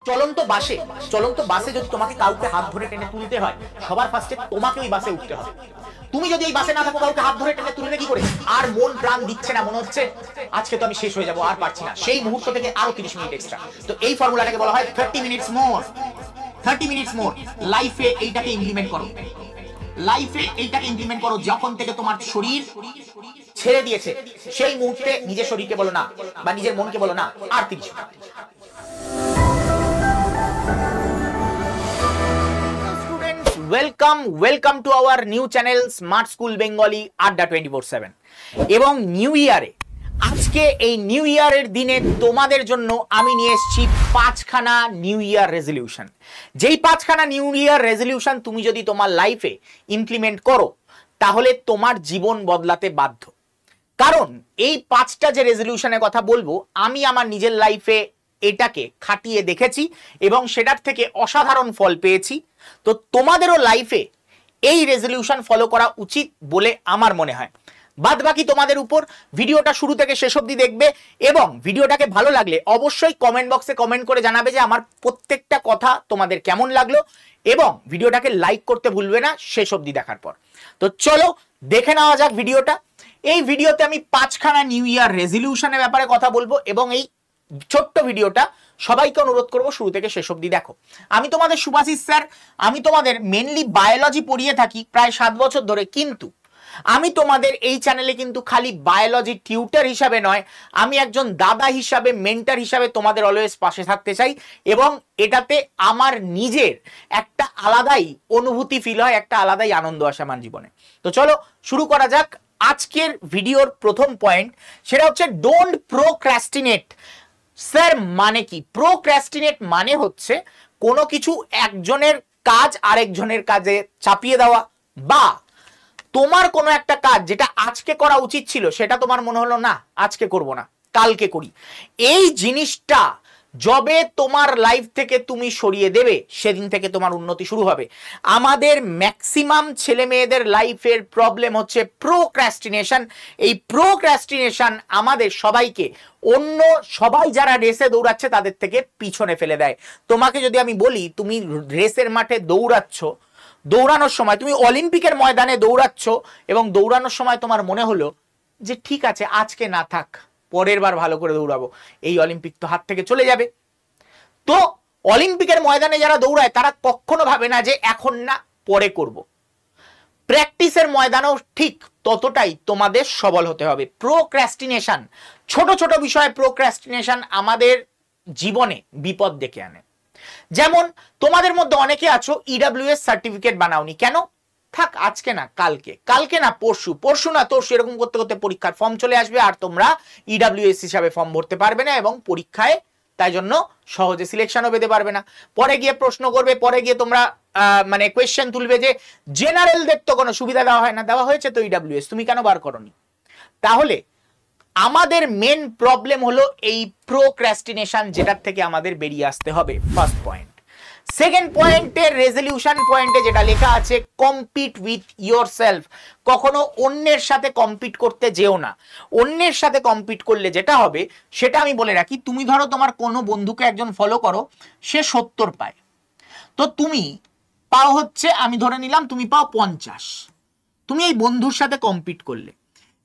চলন্ত বাসে যদি তোমাকে কাউকে হাত ধরে টেনে তুলতে হয়, সবার ফার্স্টে তোমাকে ওই বাসে উঠতে হবে। তুমি যদি এই বাসে না থাকো, কাউকে হাত ধরে টেনে তুলবে কি করে? আর মন প্রাণ দিচ্ছে না, মনে হচ্ছে আজকে তো আমি শেষ হয়ে যাবো, আর পারছি না, সেই মুহূর্ত থেকে আরো 30 মিনিট এক্সট্রা। তো এই ফর্মুলাটাকে বলা হয় 30 মিনিটস মোর। 30 মিনিটস মোর লাইফে এইটাকে ইমপ্লিমেন্ট করো। যখন থেকে তোমার শরীর ছেড়ে দিয়েছে, সেই মুহূর্তে নিজের শরীরকে বলো না, বা নিজের মনকে বলো না, আর 30 minute. Welcome to our new channel smart school Bengali আড্ডা 24/7। এবং নিউ ইয়ারে, আজকে এই নিউ ইয়ারের দিনে তোমাদের জন্য আমি নিয়ে এসেছি 5খানা নিউ ইয়ার রেজলিউশন। যেই 5খানা নিউ ইয়ার রেজলিউশন তুমি যদি তোমার লাইফে ইমপ্লিমেন্ট করো, তাহলে তোমার জীবন বদলাতে বাধ্য। কারণ এই 5টা যে রেজলিউশনের কথা বলবো, আমি আমার নিজের লাইফে এটাকে খাটিয়ে দেখেছি এবং সেটার থেকে অসাধারণ ফল পেয়েছি। তো তোমাদেরও লাইফে এই রেজলিউশন ফলো করা উচিত বলে আমার মনে হয়। বাদ বাকি তোমাদের উপর। ভিডিওটা শুরু থেকে শেষ অবধি দেখবে এবং ভিডিওটাকে ভালো লাগলে অবশ্যই কমেন্ট বক্সে কমেন্ট করে জানাবে যে আমার প্রত্যেকটা কথা তোমাদের কেমন লাগলো, এবং ভিডিওটাকে লাইক করতে ভুলবে না শেষ অবধি দেখার পর। তো চলো দেখে নেওয়া যাক ভিডিওটা। এই ভিডিওতে আমি 5খানা নিউ ইয়ার রেজলিউশনের ব্যাপারে কথা বলবো এবং এই ছোট্ট ভিডিওটা সবাইকে অনুরোধ করব শুরু থেকে শেষ অবধি দেখো। আমি তোমাদের সুভাষিস স্যার, আমি তোমাদের মেনলি বায়োলজি পড়িয়ে থাকি প্রায় 7 বছর ধরে, কিন্তু আমি তোমাদের এই চ্যানেলে কিন্তু খালি বায়োলজি টিউটর হিসাবে নয়, আমি একজন দাদা হিসাবে, মেন্টর হিসাবে তোমাদের অলওয়েজ পাশে থাকতে চাই। এবং এটাতে আমার নিজের একটা আলাদাই অনুভূতি ফিল হয়, একটা আলাদাই আনন্দ আসে আমার জীবনে। তো চলো শুরু করা যাক। আজকের ভিডিওর প্রথম পয়েন্ট, সেটা হচ্ছে ডোন্ট প্রোক্রাস্টিনেট। স্যার মানে কি? প্রোক্রাস্টিনেট মানে হচ্ছে কোনো কিছু একজনের কাজ আরেকজনের কাজে চাপিয়ে দেওয়া, বা তোমার কোনো একটা কাজ যেটা আজকে করা উচিত ছিল, সেটা তোমার মনে হলো না আজকে করব না, কালকে করি। এই জিনিসটা যবে তোমার লাইফ থেকে তুমি সরিয়ে দেবে, সেদিন থেকে তোমার উন্নতি শুরু হবে। আমাদের ম্যাক্সিমাম ছেলে মেয়েদের লাইফের প্রবলেম হচ্ছে প্রোক্রাস্টিনেশন। এই প্রোক্রাস্টিনেশন আমাদের সবাইকে, অন্য সবাই যারা রেসে দৌড়াচ্ছে তাদের থেকে পিছনে ফেলে দেয়। তোমাকে যদি আমি বলি, তুমি রেসের মাঠে দৌড়াচ্ছ, দৌড়ানোর সময় তুমি অলিম্পিকের ময়দানে দৌড়াচ্ছ এবং দৌড়ানোর সময় তোমার মনে হলো যে ঠিক আছে আজকে না থাক, পরের বার ভালো করে দৌড়াবো, এই অলিম্পিক তো হাত থেকে চলে যাবে। তো অলিম্পিকের ময়দানে যারা দৌড়ায় তারা কখনো ভাবে না যে এখন না, পরে করব। প্র্যাকটিসের ময়দানেও ঠিক ততটাই তোমাদের সবল হতে হবে। প্রোক্রাস্টিনেশন, ছোট ছোট বিষয়ে প্রোক্রাস্টিনেশন আমাদের জীবনে বিপদ ডেকে আনে। যেমন তোমাদের মধ্যে অনেকে আছো ইডব্লিউএস সার্টিফিকেট বানাওনি, কেন? থাক আজকে না কালকে, কালকে না পরশু, পরশু না তরশু, এরকম করতে করতে পরীক্ষার ফর্ম চলে আসবে আর তোমরা ইডব্লিউএস হিসাবে ফর্ম ভরতে পারবে না এবং পরীক্ষায় তাই জন্য সহজে সিলেকশনও পেতে পারবে না। পরে গিয়ে প্রশ্ন করবে, পরে গিয়ে তোমরা মানে কোয়েশ্চেন তুলবে যে জেনারেলদের তো কোনো সুবিধা দেওয়া হয় না, দেওয়া হয়েছে তো ইডব্লিউএস, তুমি কেন বার করনি? তাহলে আমাদের মেন প্রবলেম হলো এই প্রোক্রাস্টিনেশন, যেটার থেকে আমাদের বেরিয়ে আসতে হবে। First point. সেকেন্ড পয়েন্টের রেজলিউশন পয়েন্টে যেটা লেখা আছে, কম্পিট উইথ ইয়োরসেলফ। কখনো অন্যের সাথে কম্পিট করতে যেও না। অন্যের সাথে কম্পিট করলে যেটা হবে সেটা আমি বলে রাখি। তুমি ধরো তোমার কোনো বন্ধুকে একজন ফলো করো, সে 70 পায়, তো তুমি পাও হচ্ছে, আমি ধরে নিলাম তুমি পাও 50। তুমি এই বন্ধুর সাথে কম্পিট করলে,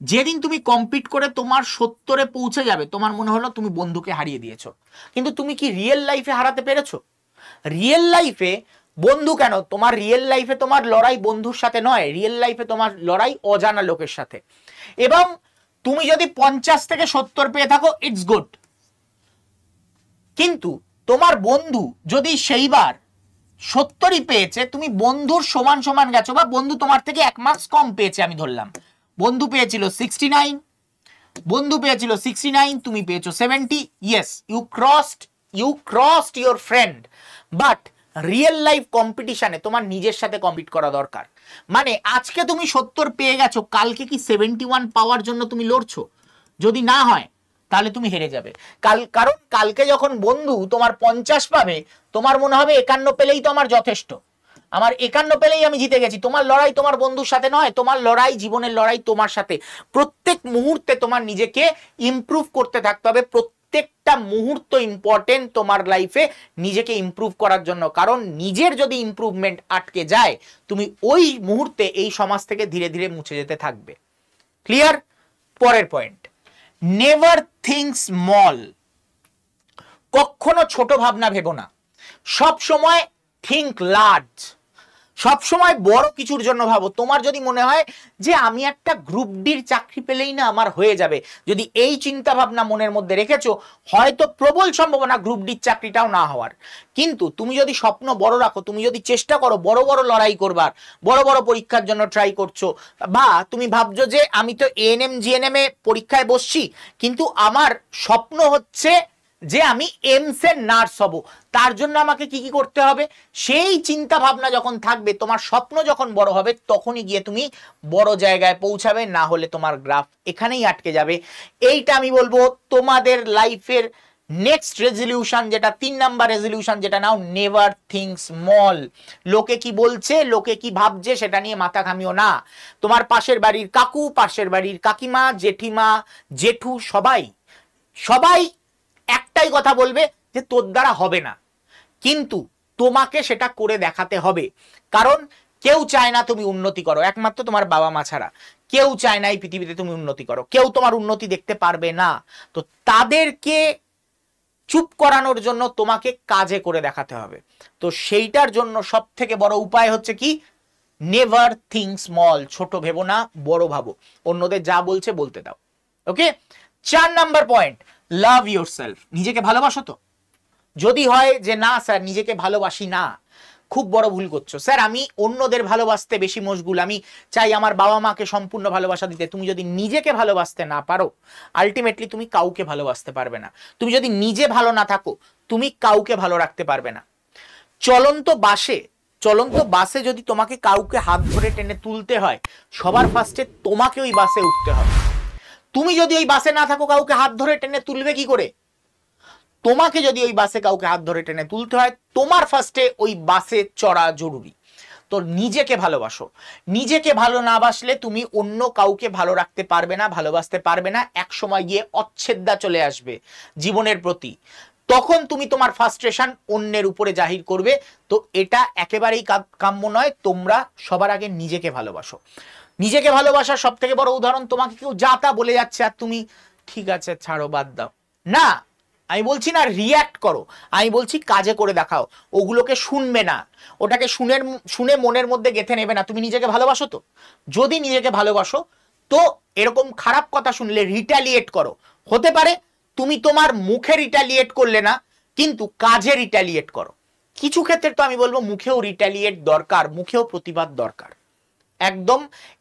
যেদিন তুমি কম্পিট করে তোমার 70-এ পৌঁছে যাবে, তোমার মনে হলো তুমি বন্ধুকে হারিয়ে দিয়েছো, কিন্তু তুমি কি রিয়েল লাইফে হারাতে পেরেছো? রিয়েল লাইফে বন্ধু কেন, তোমার রিয়েল লাইফে তোমার লড়াই বন্ধুর সাথে নয়, রিয়েল লাইফে তোমার লড়াই অজানা লোকের সাথে। এবং তুমি যদি 50 থেকে 70 পেয়ে থাকো, ইটস গুড, কিন্তু তোমার বন্ধু যদি সেইবার 70ই পেয়েছে, তুমি বন্ধুর সমান সমান গেছো, বা বন্ধু তোমার থেকে 1 মার্কস কম পেয়েছে, আমি ধরলাম বন্ধু পেয়েছিল 69, তুমি পেয়েছো 70, yes, you crossed your friend. But real life কম্পিটিশনে তোমার নিজের সাথে কম্পিট করা দরকার। মানে আজকে তুমি 70 পেয়ে গেছো, কালকে কি 71 পাওয়ার জন্য তুমি লড়ছো? যদি না হয় তাহলে তুমি হেরে যাবে। কারণ কালকে যখন বন্ধু তোমার 50 পাবে, তোমার মনে হবে 51 পেলেই তো আমার যথেষ্ট, আমার 51 পেলেই আমি জিতে গেছি। তোমার লড়াই তোমার বন্ধুর সাথে নয়, তোমার লড়াই, জীবনের লড়াই তোমার সাথে। প্রত্যেক মুহূর্তে তোমার নিজেকে ইমপ্রুভ করতে থাকতে হবে, প্রত্যেকটা মুহূর্ত ইম্পর্টেন্ট তোমার লাইফে নিজেকে ইমপ্রুভ করার জন্য, কারণ নিজের যদি ইমপ্রুভমেন্ট আটকে যায় তুমি ওই মুহূর্তে এই সমাজ থেকে ধীরে ধীরে মুছে যেতে থাকবে। ক্লিয়ার? পরের পয়েন্ট, নেভার থিঙ্ক স্মল। কখনো ছোট ভাবনা ভেবো না, সব সময় থিঙ্ক লার্জ, সব সময় বড় কিছুর জন্য ভাবো। তোমার যদি মনে হয় যে আমি একটা গ্রুপ ডির চাকরি পেলেই না আমার হয়ে যাবে, যদি এই চিন্তা ভাবনা মনের মধ্যে রেখেছো, হয়তো প্রবল সম্ভাবনা গ্রুপ ডির চাকরিটাও না হওয়ার। কিন্তু তুমি যদি স্বপ্ন বড় রাখো, তুমি যদি চেষ্টা করো বড় বড় লড়াই করবার, বড় বড় পরীক্ষার জন্য ট্রাই করছো, বা তুমি ভাবছো যে আমি তো এএনএম জিএনএম এ পরীক্ষায় বসছি, কিন্তু আমার স্বপ্ন হচ্ছে যে আমি এমস এর নার্স হব, তার জন্য আমাকে কি কি করতে হবে, সেই চিন্তা ভাবনা যখন থাকবে, তোমার স্বপ্ন যখন বড় হবে, তখনই গিয়ে তুমি বড় জায়গায় পৌঁছাবে, না হলে তোমার গ্রাফ এখানেই আটকে যাবে। এইটা আমি বলবো তোমাদের লাইফের নেক্সট রেজলিউশন, যেটা 3 নাম্বার রেজলিউশন, যেটা নাও, নেভার থিঙ্ক স্মল। লোকে কি বলছে, লোকে কি ভাবছে, সেটা নিয়ে মাথা ঘামিও না। তোমার পাশের বাড়ির কাকু, পাশের বাড়ির কাকিমা, জেঠিমা, জেঠু, সবাই একটাই কথা বলবে যে তোর দ্বারা হবে না, কিন্তু তোমাকে সেটা করে দেখাতে হবে। কারণ কেউ চায় না তুমি উন্নতি করো, একমাত্র তোমার বাবা মা ছাড়া কেউ চায় না এই পৃথিবীতে তুমি উন্নতি করো, কেউ তোমার উন্নতি দেখতে পারবে না। তো তাদেরকে চুপ করানোর জন্য তোমাকে কাজে করে দেখাতে হবে। তো সেইটার জন্য সব থেকে বড় উপায় হচ্ছে কি, নেভার থিঙ্ক স্মল। ছোট ভেবো না, বড় ভাবো, অন্যদের যা বলছে বলতে দাও। ওকে, 4 নাম্বার পয়েন্ট, লাভ ইয়োরসেলফ। নিজেকে ভালোবাসো তো? যদি হয় যে না স্যার নিজেকে ভালোবাসি না, খুব বড় ভুল করছো। স্যার আমি অন্যদের ভালোবাসতে বেশি মশগুল, আমি চাই আমার বাবা মাকে সম্পূর্ণ ভালোবাসা দিতে। তুমি যদি নিজেকে ভালোবাসতে না পারো, আলটিমেটলি তুমি কাউকে ভালোবাসতে পারবে না। তুমি যদি নিজে ভালো না থাকো, তুমি কাউকে ভালো রাখতে পারবে না। চলন্ত বাসে যদি তোমাকে কাউকে হাত ধরে টেনে তুলতে হয়, সবার ফার্স্টে তোমাকে ওই বাসে উঠতে হবে। তুমি যদি ওই বাসে না থাকো, কাউকে হাত ধরে টেনে তুলবে কি করে? তোমাকে যদি ওই বাসে কাউকে হাত ধরে টেনে তুলতে হয়, তোমার ফার্স্টে ওই বাসে চড়া জরুরি। তো নিজেকে ভালোবাসো। নিজেকে ভালো না বাসলে তুমি অন্য কাউকে ভালো রাখতে পারবে না, ভালোবাসতে পারবে না। এক সময় গিয়ে অচ্ছেদ্যা চলে আসবে জীবনের প্রতি, তখন তুমি তোমার ফ্রাস্ট্রেশন অন্যের উপরে জাহির করবে। তো এটা একেবারেই কাম্য নয়। তোমরা সবার আগে নিজেকে ভালোবাসো। নিজেকে ভালোবাসার সব থেকে বড় উদাহরণ, তোমাকে কেউ যা তা বলে যাচ্ছে আর তুমি ঠিক আছে ছাড়ো, বাদ দাও না। আমি বলছি না রিয়্যাক্ট করো, আমি বলছি কাজে করে দেখাও। ওগুলোকে শুনবে না, ওটাকে শুনে মনের মধ্যে গেঁথে নেবে না। তুমি নিজেকে ভালোবাসো তো? যদি নিজেকে ভালোবাসো, তো এরকম খারাপ কথা শুনলে রিটালিয়েট করো। হতে পারে তুমি তোমার মুখে রিটালিয়েট করলে না, কিন্তু কাজে রিটালিয়েট করো। কিছু ক্ষেত্রে তো আমি বলবো মুখেও রিটালিয়েট দরকার, মুখেও প্রতিবাদ দরকার। একদম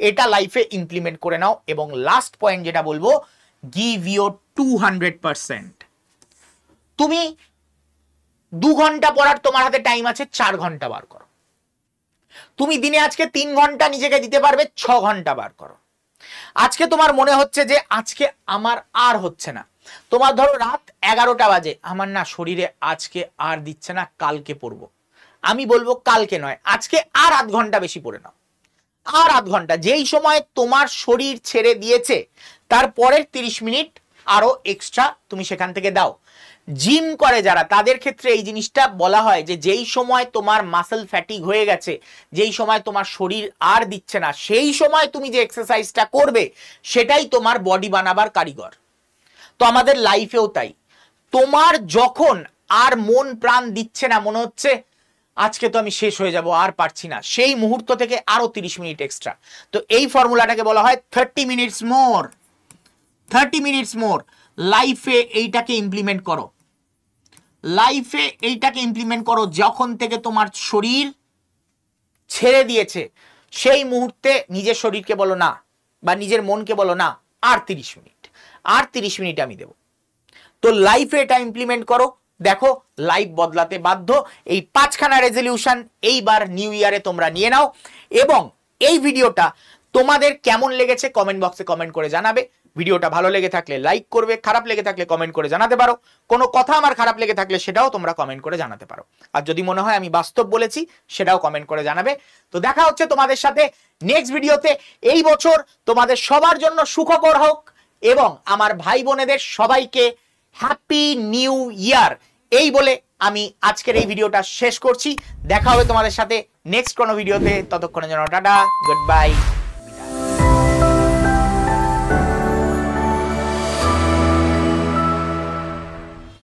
এটা লাইফে ইমপ্লিমেন্ট করে নাও। এবং লাস্ট পয়েন্ট যেটা বলবো, গিভ ইউর 200%। তুমি 2 ঘন্টা পড়ার তোমার হাতে টাইম আছে, 4 ঘন্টা বার করো। তুমি দিনে আজকে 3 ঘন্টা নিজেকে দিতে পারবে, 6 ঘন্টা বার করো। আজকে তোমার মনে হচ্ছে যে আজকে আমার আর হচ্ছে না, তোমার ধরো রাত 11টা বাজে, আমার না শরীরে আজকে আর দিচ্ছে না, কালকে পড়বো। আমি বলবো কালকে নয়, আজকে আর আধ ঘন্টা বেশি পড়ে নাও, আর আধ ঘন্টা। যেই সময় তোমার শরীর ছেড়ে দিয়েছে, তারপরের 30 মিনিট আরো এক্সট্রা তুমি সেখান থেকে দাও। জিম করে যারা, তাদের ক্ষেত্রে এই জিনিসটা বলা হয় যে যেই সময় তোমার মাসল ফ্যাটিক হয়ে গেছে, যেই সময় তোমার শরীর আর দিচ্ছে না, সেই সময় তুমি যে এক্সারসাইজটা করবে, সেটাই তোমার বডি বানাবার কারিগর। তো আমাদের লাইফেও তাই, তোমার যখন আর মন প্রাণ দিচ্ছে না, মনে হচ্ছে আজকে তো আমি শেষ হয়ে যাব, আর পারছি না, সেই মুহূর্ত থেকে আরো 30 মিনিট এক্সট্রা। তো এই ফর্মুলাটাকে বলা হয় 30 মিনিটস মোর। 30 মিনিটস মোর। লাইফে এইটাকে ইমপ্লিমেন্ট করো, লাইফে এইটাকে ইমপ্লিমেন্ট করো। যখন থেকে তোমার শরীর ছেড়ে দিয়েছে, সেই মুহূর্তে নিজের শরীরকে বলো না, বা নিজের মনকে বলো না, আর 30 মিনিট, আর 30 মিনিট আমি দেব। তো লাইফে এটা ইমপ্লিমেন্ট করো, দেখো লাইফ বদলাতে বাধ্য। এই 5খানা রেজলিউশন এইবার নিউ ইয়ারে তোমরা নিয়ে নাও। এবং এই ভিডিওটা তোমাদের কেমন লেগেছে কমেন্ট বক্সে কমেন্ট করে জানাবে। ভিডিওটা ভালো লেগে থাকলে লাইক করবে, খারাপ লেগে থাকলে কমেন্ট করে জানাতে পারো। কোনো কথা আমার খারাপ লেগে থাকলে সেটাও তোমরা কমেন্ট করে জানাতে পারো। আর যদি মনে হয় আমি বাস্তব বলেছি, সেটাও কমেন্ট করে জানাবে। তো দেখা হচ্ছে তোমাদের সাথে নেক্সট ভিডিওতে। এই বছর তোমাদের সবার জন্য সুখকর হোক, এবং আমার ভাই বোনেদের সবাইকে হ্যাপি নিউ ইয়ার এই বলে আমি আজকের এই ভিডিওটা শেষ করছি। দেখা হবে তোমাদের সাথে নেক্সট কোনো ভিডিওতে, ততক্ষণের জন্য টাটা, গুড বাই।